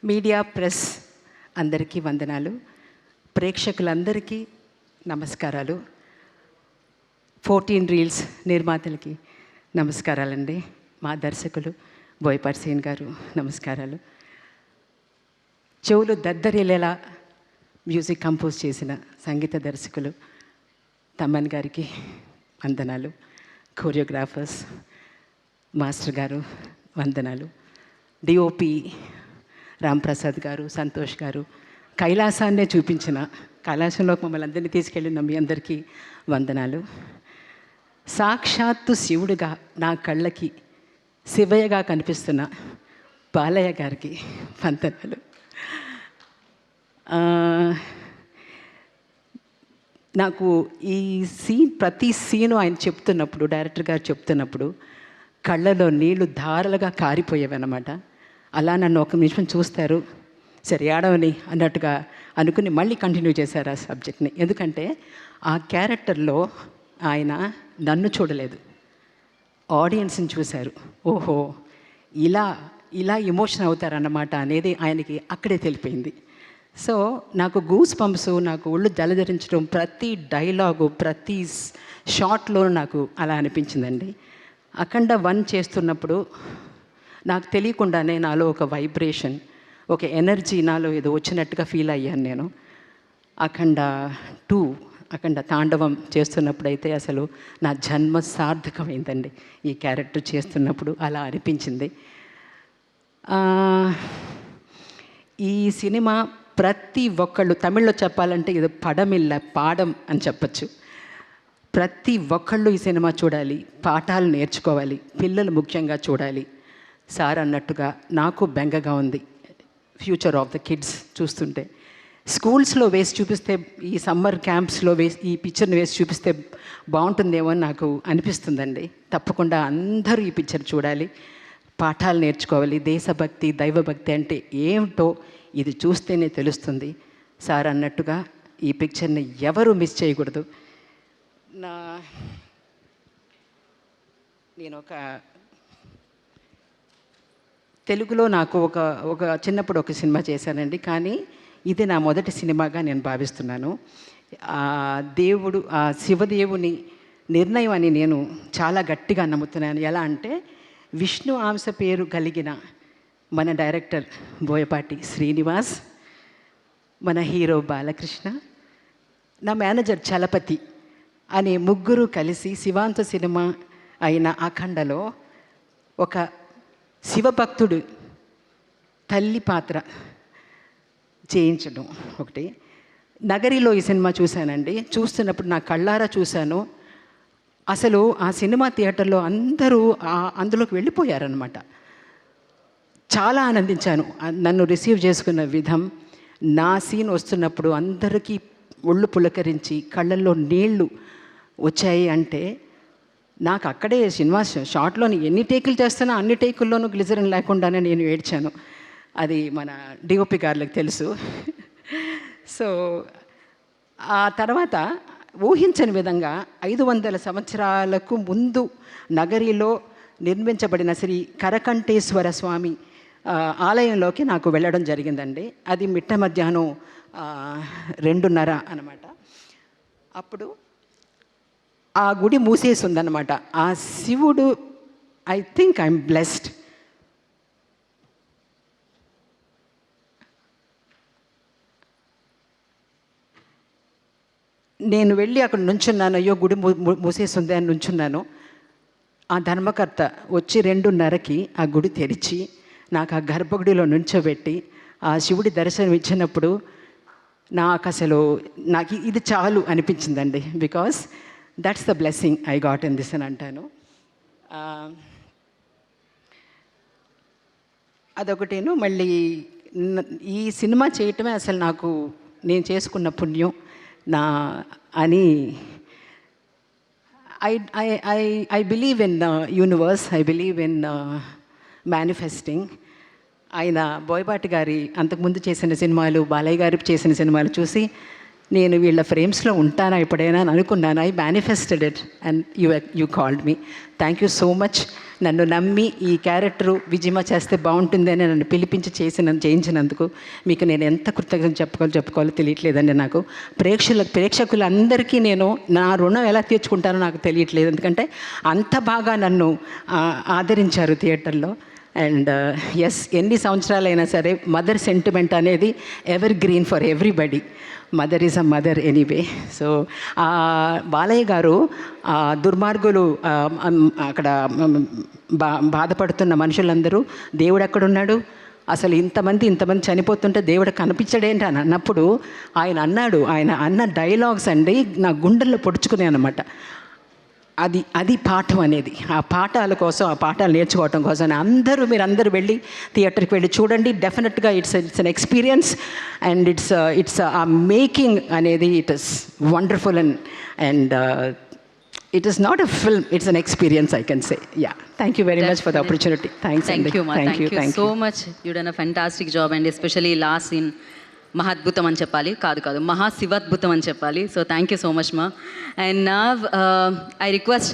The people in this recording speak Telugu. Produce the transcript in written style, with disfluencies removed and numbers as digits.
మీడియా ప్రెస్ అందరికీ వందనాలు, ప్రేక్షకులందరికీ నమస్కారాలు, 14 రీల్స్ నిర్మాతలకి నమస్కారాలండి. మా దర్శకులు బోయపాటి సీన్ గారు నమస్కారాలు. చెవులు దద్దరిల్లేలా మ్యూజిక్ కంపోజ్ చేసిన సంగీత దర్శకులు తమన్ గారికి వందనాలు. కోరియోగ్రాఫర్స్ మాస్టర్ గారు వందనాలు. డిఓపి రాంప్రసాద్ గారు, సంతోష్ గారు, కైలాసాన్నే చూపించిన, కైలాసంలోకి మమ్మల్ని అందరినీ తీసుకెళ్ళిన మీ అందరికీ వందనాలు. సాక్షాత్తు శివుడుగా నా కళ్ళకి శివయ్యగా కనిపిస్తున్న బాలయ్య గారికి వందనాలు. నాకు ఈ ప్రతి సీను ఆయన చెప్తున్నప్పుడు, డైరెక్టర్ గారు చెప్తున్నప్పుడు కళ్ళలో నీళ్లు ధారలుగా కారిపోయేవన్నమాట. అలా నన్ను ఒక నిమిషం చూస్తారు, సరే ఏడవని అన్నట్టుగా అనుకుని మళ్ళీ కంటిన్యూ చేశారు ఆ సబ్జెక్ట్ని. ఎందుకంటే ఆ క్యారెక్టర్లో ఆయన నన్ను చూడలేదు, ఆడియన్స్ని చూశారు. ఓహో, ఇలా ఇలా ఎమోషన్ అవుతారన్నమాట అనేది ఆయనకి అక్కడే తెలిపోయింది. సో నాకు గూస్ పంప్స్, నాకు ఒళ్ళు జలధరించడం, ప్రతి డైలాగు, ప్రతి షార్ట్లోనూ నాకు అలా అనిపించిందండి. అఖండ 1 చేస్తున్నప్పుడు నాకు తెలియకుండానే నాలో ఒక వైబ్రేషన్, ఒక ఎనర్జీ నాలో ఏదో వచ్చినట్టుగా ఫీల్ అయ్యాను నేను. అఖండ 2, అఖండ తాండవం చేస్తున్నప్పుడైతే అసలు నా జన్మ సార్థకమైందండి. ఈ క్యారెక్టర్ చేస్తున్నప్పుడు అలా అనిపించింది. ఈ సినిమా ప్రతి ఒక్కళ్ళు, తమిళ్లో చెప్పాలంటే ఇది పడమిల్ల పాడం అని చెప్పచ్చు. ప్రతి ఒక్కళ్ళు ఈ సినిమా చూడాలి, పాఠాలు నేర్చుకోవాలి, పిల్లలు ముఖ్యంగా చూడాలి. సార్ అన్నట్టుగా నాకు బెంగగా ఉంది ఫ్యూచర్ ఆఫ్ ద కిడ్స్ చూస్తుంటే. స్కూల్స్లో వేసి చూపిస్తే, ఈ సమ్మర్ క్యాంప్స్లో వేసి ఈ పిక్చర్ని వేసి చూపిస్తే బాగుంటుందేమో అని నాకు అనిపిస్తుందండి. తప్పకుండా అందరూ ఈ పిక్చర్ చూడాలి, పాఠాలు నేర్చుకోవాలి. దేశభక్తి, దైవభక్తి అంటే ఏమిటో ఇది చూస్తేనే తెలుస్తుంది. సార్ అన్నట్టుగా ఈ పిక్చర్ని ఎవరు మిస్ చేయకూడదు. నేను తెలుగులో నాకు ఒక చిన్నప్పుడు ఒక సినిమా చేశానండి, కానీ ఇది నా మొదటి సినిమాగా నేను భావిస్తున్నాను. దేవుడు, శివదేవుని నిర్ణయం అని నేను చాలా గట్టిగా నమ్ముతున్నాను. ఎలా అంటే, విష్ణు అంశ పేరు కలిగిన మన డైరెక్టర్ బోయపాటి శ్రీనివాస్, మన హీరో బాలకృష్ణ, నా మేనేజర్ చలపతి అనే ముగ్గురు కలిసి శివాంత సినిమా అయిన అఖండలో ఒక శివభక్తుడు తల్లి పాత్ర చేయించడం ఒకటి. నగరిలో ఈ సినిమా చూశానండి. చూస్తున్నప్పుడు నా కళ్ళారా చూశాను. అసలు ఆ సినిమా థియేటర్లో అందరూ అందులోకి వెళ్ళిపోయారనమాట. చాలా ఆనందించాను నన్ను రిసీవ్ చేసుకున్న విధం. నా సీన్ వస్తున్నప్పుడు అందరికీ ఒళ్ళు పులకరించి కళ్ళల్లో నీళ్లు వచ్చాయి. అంటే నాకు అక్కడే సినిమా షార్ట్లోని ఎన్ని టేకులు చేస్తున్నా అన్ని టేకుల్లోనూ గ్లిజరిన్ లేకుండానే నేను ఏడ్చాను. అది మన డిఓపి గారికి తెలుసు. సో ఆ తర్వాత ఊహించని విధంగా 500 సంవత్సరాలకు ముందు నగరిలో నిర్మించబడిన శ్రీ కరకంఠేశ్వర స్వామి ఆలయంలోకి నాకు వెళ్ళడం జరిగిందండి. అది మిట్ట మధ్యాహ్నం 2:30 అన్నమాట. అప్పుడు ఆ గుడి మూసేసి ఉందన్నమాట. ఆ శివుడు, ఐ థింక్ ఐఎమ్ బ్లెస్డ్. నేను వెళ్ళి అక్కడ నుంచున్నాను. అయ్యో, గుడి మూసేసి ఉంది అని నుంచున్నాను. ఆ ధర్మకర్త వచ్చి 2:30కి ఆ గుడి తెరిచి నాకు ఆ గర్భగుడిలో నుంచోబెట్టి ఆ శివుడి దర్శనం ఇచ్చినప్పుడు నాకు ఇది చాలు అనిపించిందండి. Because that's the blessing I got in this అని అంటాను. అదొకటేను. మళ్ళీ ఈ సినిమా చేయటమే అసలు నాకు నేను చేసుకున్న పుణ్యం అని I believe in universe, I believe in manifesting. ఆయన బోయపాటి గారి అంతకుముందు చేసిన సినిమాలు, బాలయ్య గారు చేసిన సినిమాలు చూసి నేను వీళ్ళ ఫ్రేమ్స్లో ఉంటానా ఎప్పుడైనా అని అనుకున్నాను. I manifested it and you called me. Thank you so much. నన్ను నమ్మి ఈ క్యారెక్టరు విజయమ చేస్తే బాగుంటుంది అని నన్ను పిలిపించి చేయించినందుకు మీకు నేను ఎంత కృతజ్ఞత చెప్పుకోవాలో తెలియట్లేదండి నాకు. ప్రేక్షకులందరికీ నేను నా రుణం ఎలా తీర్చుకుంటానో నాకు తెలియట్లేదు. ఎందుకంటే అంత బాగా నన్ను ఆదరించారు థియేటర్లో. అండ్ ఎస్, ఎన్ని సంవత్సరాలైనా సరే మదర్ సెంటిమెంట్ అనేది ever green for everybody. Mother is a mother anyway. So Balayya గారు దుర్మార్గులు అక్కడ బాధపడుతున్న మనుషులందరూ దేవుడు ఎక్కడున్నాడు, అసలు ఇంతమంది చనిపోతుంటే దేవుడు కనిపించడేంటి అని అన్నప్పుడు ఆయన అన్న డైలాగ్స్ అండి నా గుండెల్లో పొడుచుకునే అనమాట. అది పాఠం అనేది. ఆ పాఠాలు నేర్చుకోవటం కోసం మీరందరూ వెళ్ళి థియేటర్కి వెళ్ళి చూడండి. డెఫినెట్గా it's an experience and it's a making అనేది it is wonderful and it is not a film, it's an experience I can say. Yeah, thank you very much for the opportunity. Thank you so much. You done a fantastic job and especially last scene మహాద్భుతం అని చెప్పాలి, కాదు మహాశివాద్భుతం అని చెప్పాలి. So thank you so much మా. అండ్ నా ఐ రిక్వెస్ట్